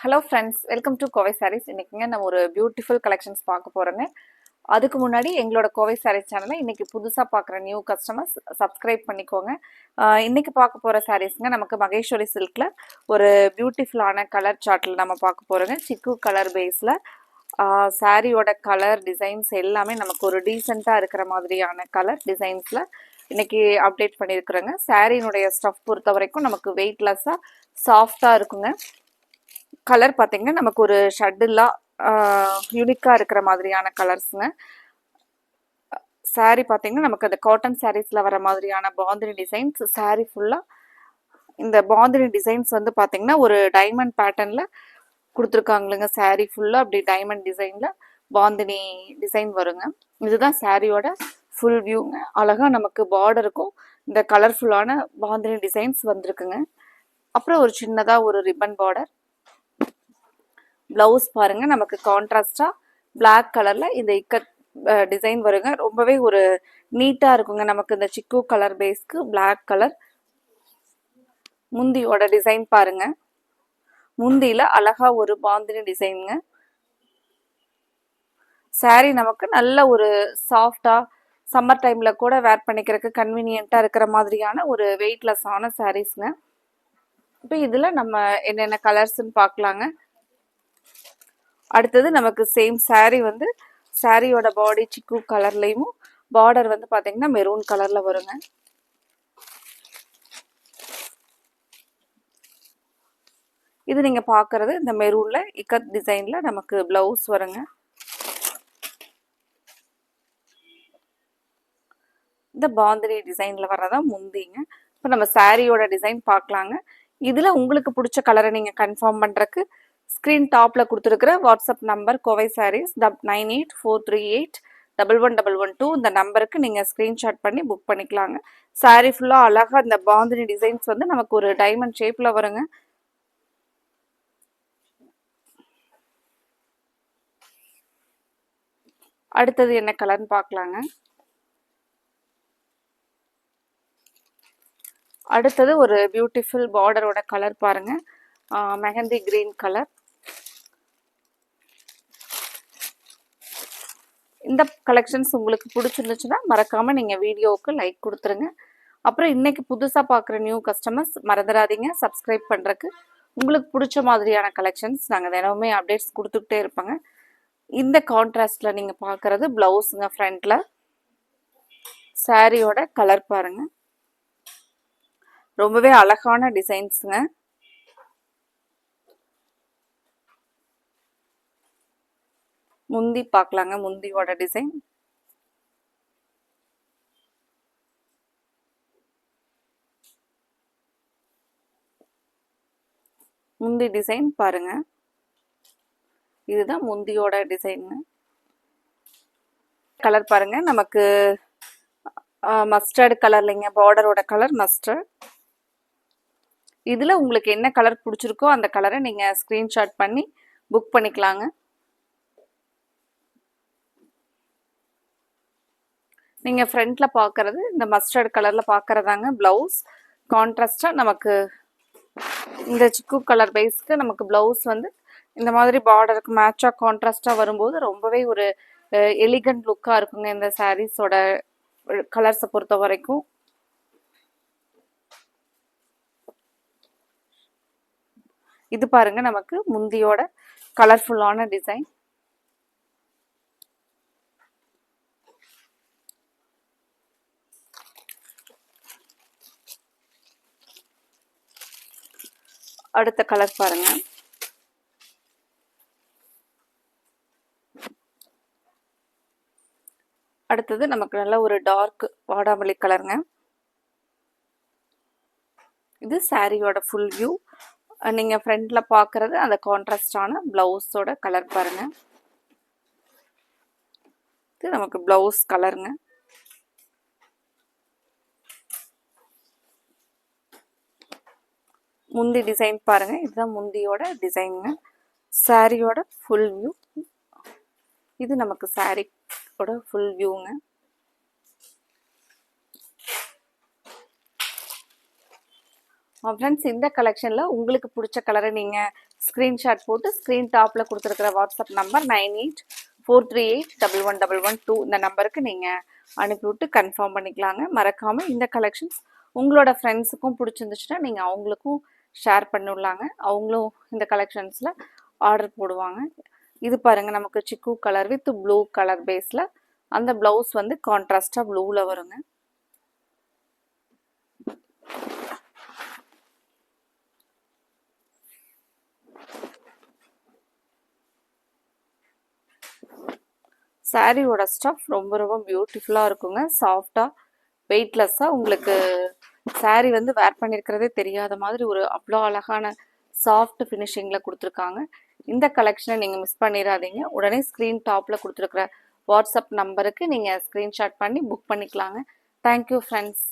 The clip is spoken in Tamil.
Hello friends, welcome to Kovai Sarees. இன்னைக்குங்க நம்ம ஒரு பியூட்டிஃபுல் கலெக்ஷன்ஸ் பார்க்க போகிறோங்க. அதுக்கு முன்னாடி எங்களோட கோவை சாரீஸ் சேனலை இன்னைக்கு புதுசாக பார்க்குற நியூ கஸ்டமர்ஸ் சப்ஸ்கிரைப் பண்ணிக்கோங்க. இன்னைக்கு பார்க்க போகிற சாரீஸ்ங்க நமக்கு மகேஸ்வரி சில்கில் ஒரு பியூட்டிஃபுல்லான கலர் சார்ட்டில் நம்ம பார்க்க போகிறோங்க. சிக்கு கலர் பேஸில் சாரியோட கலர் டிசைன்ஸ் எல்லாமே நமக்கு ஒரு டீசெண்டாக இருக்கிற மாதிரியான கலர் டிசைன்ஸில் இன்னைக்கு அப்டேட் பண்ணியிருக்கிறோங்க. சாரியினுடைய ஸ்டஃப் பொறுத்த வரைக்கும் நமக்கு வெயிட்லெஸ்ஸாக சாஃப்டாக இருக்குங்க. கலர் பார்த்தீங்கன்னா நமக்கு ஒரு ஷட்டில்லாம் யூனிக்காக இருக்கிற மாதிரியான கலர்ஸுங்க. சாரீ பார்த்தீங்கன்னா நமக்கு அந்த காட்டன் சாரீஸில் வர மாதிரியான பாந்தினி டிசைன்ஸ். சாரீ ஃபுல்லாக இந்த பாந்தினி டிசைன்ஸ் வந்து பார்த்தீங்கன்னா ஒரு டைமண்ட் பேட்டர்னில் கொடுத்துருக்காங்களுங்க. சாரீ ஃபுல்லாக அப்படி டைமண்ட் டிசைனில் பாந்தினி டிசைன் வருங்க. இதுதான் சாரியோட ஃபுல் வியூங்க. அழகாக நமக்கு பார்டருக்கும் இந்த கலர்ஃபுல்லான பாந்தினி டிசைன்ஸ் வந்திருக்குங்க. அப்புறம் ஒரு சின்னதாக ஒரு ரிப்பன் பார்டர். ப்ளவுஸ் பாருங்க நமக்கு கான்ட்ராஸ்டா பிளாக் கலர்ல இந்த இக்கட் டிசைன் வருங்க. ரொம்பவே ஒரு நீட்டா இருக்குங்க. நமக்கு இந்த சிக்கு கலர் பேஸ்க்கு பிளாக் கலர். முந்தியோட டிசைன் பாருங்க. முந்தியில அழகா ஒரு பாந்தினி டிசைனுங்க. சாரி நமக்கு நல்ல ஒரு சாஃப்டா சம்மர் டைம்ல கூட வேர் பண்ணிக்கிறதுக்கு கன்வீனியன்ட்டா இருக்கிற மாதிரியான ஒரு வெயிட்லெஸ்ஸான சாரீஸ்ங்க. இப்போ இதுல நம்ம என்னென்ன கலர்ஸ்ன்னு பார்க்கலாங்க. அடுத்தது நமக்கு சேம் சாரீ வந்து சாரியோட பாடி சிக்கு கலர்லையும் பார்டர் வந்து பாத்தீங்கன்னா மெரூன் கலர்ல வருங்க. இது நீங்க பாக்குறது இந்த மெரூன்ல இக்கத் டிசைன்ல நமக்கு பிளவுஸ் வருங்க. இந்த பாந்தினி டிசைன்ல வர்றதா முந்திங்க. இப்போ நம்ம சாரியோட டிசைன் பார்க்கலாங்க. இதுல உங்களுக்கு பிடிச்ச கலரை நீங்க கன்ஃபார்ம் பண்றதுக்கு ஸ்க்ரீன் டாப்ல கொடுத்துருக்கிற வாட்ஸ்அப் நம்பர் கோவை சாரீஸ் 9843811112 இந்த நம்பருக்கு நீங்க ஸ்கிரீன்ஷாட் பண்ணி புக் பண்ணிக்கலாங்க. சாரீ ஃபுல்லா அழகா இந்த பாந்தினி டிசைன்ஸ் வந்து நமக்கு ஒரு டைமண்ட் ஷேப்ல வருங்க. அடுத்தது என்ன கலர்னு பார்க்கலாங்க. அடுத்தது ஒரு பியூட்டிஃபுல் பார்டரோட கலர் பாருங்க. Mehndi green colour. இந்த கலெக்ஷன்ஸ் உங்களுக்கு பிடிச்சிருந்துச்சுன்னா மறக்காம நீங்க வீடியோவுக்கு லைக் கொடுத்துருங்க. அப்புறம் இன்னைக்கு புதுசா பார்க்குற நியூ கஸ்டமர்ஸ் மறந்துடாதீங்க சப்ஸ்கிரைப் பண்றதுக்கு. உங்களுக்கு பிடிச்ச மாதிரியான கலெக்ஷன்ஸ் நாங்கள் தினமுமே அப்டேட்ஸ் கொடுத்துக்கிட்டே இருப்பாங்க. இந்த கான்ட்ராஸ்ட்ல நீங்க பார்க்கறது பிளவுஸுங்க. ஃப்ரண்ட்ல சாரியோட கலர் பாருங்க. ரொம்பவே அழகான டிசைன்ஸுங்க. முந்தி பார்க்கலாங்க. முந்தியோட டிசைன் முந்தி டிசைன் பாருங்க. இதுதான் முந்தியோட டிசைன். கலர் பாருங்க நமக்கு மஸ்டர்ட் கலர்லைங்க. பார்டரோட கலர் மஸ்டர்ட். இதுல உங்களுக்கு என்ன கலர் பிடிச்சிருக்கோ அந்த கலரை நீங்க ஸ்கிரீன்ஷாட் பண்ணி புக் பண்ணிக்கலாங்க. நீங்க ஃப்ரண்ட்ல பாக்குறது இந்த மஸ்டர்ட் கலர்ல பாக்குறதாங்க பிளவுஸ். கான்ட்ராஸ்டா நமக்கு இந்த சிக்கு கலர் பேஸ்க்கு நமக்கு பிளவுஸ் வந்து இந்த மாதிரி பார்டருக்கு மேட்சா கான்ட்ராஸ்டா வரும்போது ரொம்பவே ஒரு எலிகன்ட் லுக்கா இருக்குங்க இந்த சாரீஸோட கலர்ஸை பொறுத்த வரைக்கும். இது பாருங்க நமக்கு முந்தியோட கலர்ஃபுல்லான டிசைன். அடுத்த கலர் பாருங்க. அடுத்தது நமக்கு நல்ல ஒரு டார்க் வாடாமல்லி கலருங்க. இது சாரியோட ஃபுல் வியூ. நீங்க ஃப்ரண்ட்ல பாக்குறது அந்த கான்ட்ராஸ்டான பிளவுஸோட கலர் பாருங்க. இது நமக்கு பிளவுஸ் கலருங்க. முந்தி டிசைன் பாருங்க. இதுதான் முந்தியோட டிசைனுங்க. சாரியோட ஃபுல் வியூ. இது நமக்கு சாரியோட ஃபுல் வியூங்க. ஃப்ரெண்ட்ஸ், இந்த கலெக்ஷனில் உங்களுக்கு பிடிச்ச கலரை நீங்கள் ஸ்க்ரீன்ஷாட் போட்டு ஸ்க்ரீன் டாப்பில் கொடுத்துருக்கிற வாட்ஸ்அப் நம்பர் 9843811112 இந்த நம்பருக்கு நீங்கள் அனுப்பிவிட்டு கன்ஃபார்ம் பண்ணிக்கலாங்க. மறக்காமல் இந்த கலெக்ஷன்ஸ் உங்களோட ஃப்ரெண்ட்ஸுக்கும் பிடிச்சிருந்துச்சுன்னா நீங்கள் அவங்களுக்கும் ஷேர் பண்ணிவிடலாங்க. அவங்களும் இந்த கலெக்ஷன்ஸில் ஆர்டர் போடுவாங்க. இது பாருங்கள், நமக்கு சிக்கு கலர் வித் ப்ளூ கலர் பேஸில் அந்த ப்ளவுஸ் வந்து கான்ட்ராஸ்டாக ப்ளூவில் வருங்க. சாரியோட ஸ்டஃப் ரொம்ப ரொம்ப பியூட்டிஃபுல்லாக இருக்குங்க. சாஃப்டாக வெயிட்லெஸ்ஸாக உங்களுக்கு சாரி வந்து வேர் பண்ணியிருக்கிறதே தெரியாத மாதிரி ஒரு அவ்வளோ அழகான சாஃப்ட் ஃபினிஷிங்கில் கொடுத்துருக்காங்க. இந்த கலெக்ஷனை நீங்கள் மிஸ் பண்ணிடாதீங்க. உடனே ஸ்க்ரீன் டாப்பில் கொடுத்துருக்குற வாட்ஸ்அப் நம்பருக்கு நீங்கள் ஸ்க்ரீன்ஷாட் பண்ணி புக் பண்ணிக்கலாங்க. Thank you friends.